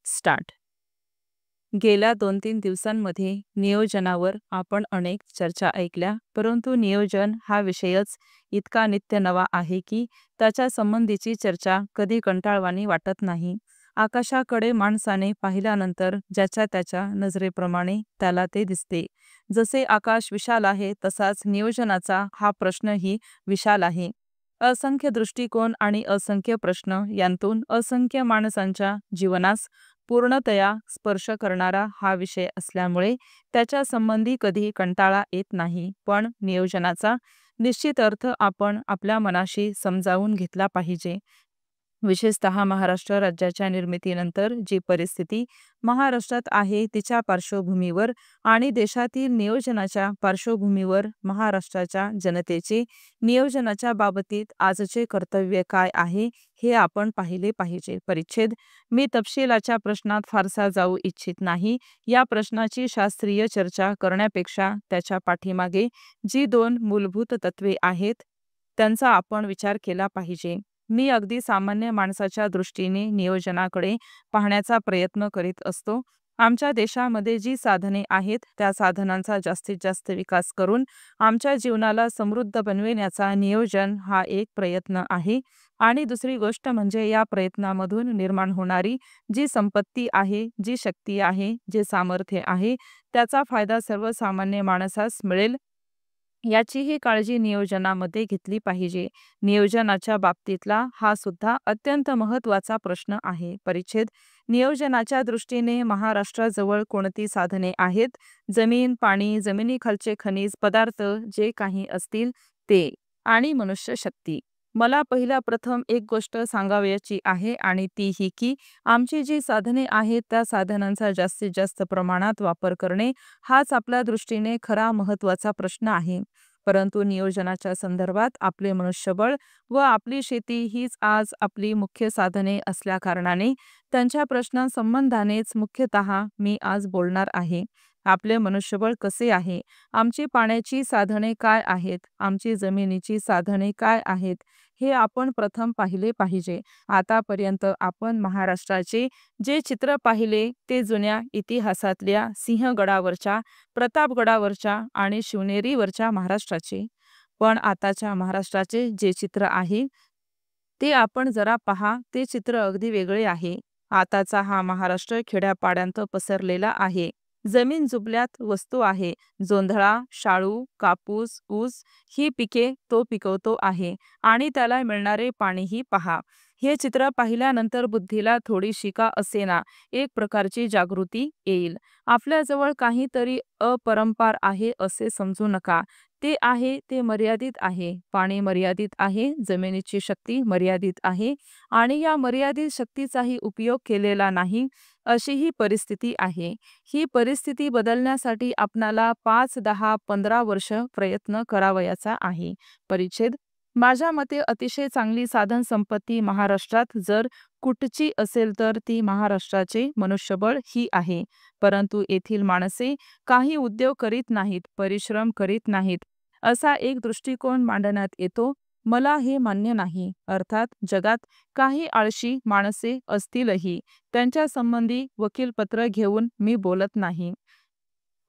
Start. गेल्या 2-3 दिवसांमध्ये नियोजनावर आपण अनेक चर्चा ऐकल्या, परंतु नियोजन हा विषयच इतका नित्य नवा आहे की त्याच्या संबंधीची चर्चा कधी कंटाळवाणी वाटत नाही. आकाशाकडे माणसाने पाहिल्यानंतर ज्याच्या त्याच्या नजरेप्रमाणे त्याला ते दिसते. जसे आकाश विशाल आहे, तसाच नियोजनाचा हा प्रश्नही विशाल आहे. असंख्य दृष्टिकोन आणि असंख्य प्रश्न यांतून असंख्य माणसांच्या जीवनास पूर्णतया स्पर्श करणारा हा विषय असल्यामुळे त्याच्या संबंधी कधी कंटाळा येत नाही. पण नियोजनाचा निश्चित अर्थ आपण आपल्या मनाशी समजावून घेतला पाहिजे. विशेषतः महाराष्ट्र राज्याच्या निर्मितीनंतर जी परिस्थिती महाराष्ट्रात आहे तिच्या पार्श्वभूमीवर आणि देशातील नियोजनाच्या पार्श्वभूमीवर महाराष्ट्राच्या जनतेचे नियोजनाच्या बाबतीत आजचे कर्तव्य काय आहे हे आपण पाहिले पाहिजे. परिच्छेद. मी तपशिलाच्या प्रश्नात फारसा जाऊ इच्छित नाही. या प्रश्नाची शास्त्रीय चर्चा करण्यापेक्षा त्याच्या पाठीमागे जी 2 मूलभूत तत्वे आहेत त्यांचा आपण विचार केला पाहिजे. मी अगदी सामान्य माणसाच्या दृष्टीने नियोजनाकडे पाहण्याचा प्रयत्न करीत असतो. आमच्या देशामध्ये जी साधने आहेत त्या साधनांचा जास्तीत जास्त विकास करून आमच्या जीवनाला समृद्ध बनविण्याचा नियोजन हा एक प्रयत्न आहे. आणि दुसरी गोष्ट म्हणजे या प्रयत्नामधून निर्माण होणारी जी संपत्ती आहे, जी शक्ती आहे, जे सामर्थ्य आहे, त्याचा फायदा सर्वसामान्य माणसास मिळेल याचीही काळजी नियोजनामध्ये घेतली पाहिजे. नियोजनाच्या बाबतीतला हा सुद्धा अत्यंत महत्त्वाचा प्रश्न आहे. परिच्छेद. नियोजनाच्या दृष्टीने महाराष्ट्राजवळ कोणती साधने आहेत? जमीन, पाणी, जमिनीखालचे खनिज पदार्थ जे काही असतील ते आणि मनुष्यशक्ती. मला प्रथम एक गोष्ट सांगावयाची आहे आणि ती ही की आमची जी साधने आहेत त्या साधनांचा जास्तीत जास्त प्रमाणात वापर करणे हाच आपल्या दृष्टीने खरा महत्त्वाचा प्रश्न आहे. परंतु नियोजनाच्या संदर्भात आपले मनुष्यबळ व आपली शेती हीच आज आपली मुख्य साधने असल्याकारणाने त्यांच्या प्रश्नांसंबंधानेच मुख्यतः मी आज बोलणार आहे. आपले मनुष्यबळ कसे आहे? आमची पाण्याची साधने काय आहेत? आमची जमिनीची साधने काय आहेत? हे आपण प्रथम पाहिले पाहिजे. आतापर्यंत आपण महाराष्ट्राचे जे चित्र पाहिले ते जुन्या इतिहासातल्या सिंहगडावरच्या, प्रतापगडावरच्या आणि शिवनेरीवरच्या महाराष्ट्राचे. पण आताच्या महाराष्ट्राचे जे चित्र आहे ते आपण जरा पहा, ते चित्र अगदी वेगळे आहे. आताचा हा महाराष्ट्र खेड्यापाड्यांत पसरलेला आहे. जमीन जुबल्यात वस्तू आहे. जोंधळा, शाळू, कापूस, ऊस ही पिके तो पिकवतो आहे आणि त्याला मिळणारे पाणीही पहा. हे चित्र पाहिल्यानंतर बुद्धीला थोडीशी का असेना एक प्रकारची जागृती येईल. आपल्याजवळ काहीतरी अपरंपार आहे असे समजू नका. ते आहे ते मर्यादित आहे. पाणी मर्यादित आहे, जमिनीची शक्ती मर्यादित आहे आणि या मर्यादित शक्तीचाही उपयोग केलेला नाही अशी ही परिस्थिती आहे. ही परिस्थिती बदलण्यासाठी आपणाला 5, 10, 15 वर्ष प्रयत्न करावयाचा आहे. परिच्छेद. माझ्या मते अतिशय चांगली साधन संपत्ती महाराष्ट्रात जर कुठची असेल तर ती महाराष्ट्राचे मनुष्यबळ ही आहे. परंतु येथील माणसे काही उद्योग करीत नाहीत, परिश्रम करीत नाहीत असा एक दृष्टिकोन मांडण्यात येतो. मला हे मान्य नाही. अर्थात जगात काही आळशी माणसे असतीलही, त्यांच्या संबंधी वकीलपत्र घेऊन मी बोलत नाही.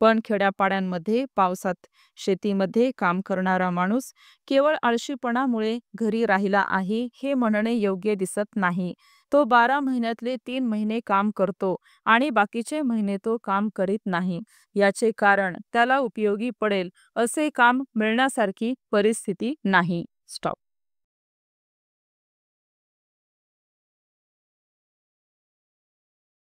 पण खेड्यापाड्यांमध्ये पावसात शेतीमध्ये काम करणारा माणूस केवळ आळशीपणामुळे घरी राहिला आहे हे म्हणणे योग्य दिसत नाही. तो 12 महिन्यातले 3 महिने काम करतो आणि बाकीचे महिने तो काम करीत नाही. याचे कारण त्याला उपयोगी पडेल असे काम मिळण्यासारखी परिस्थिती नाही. स्टॉप.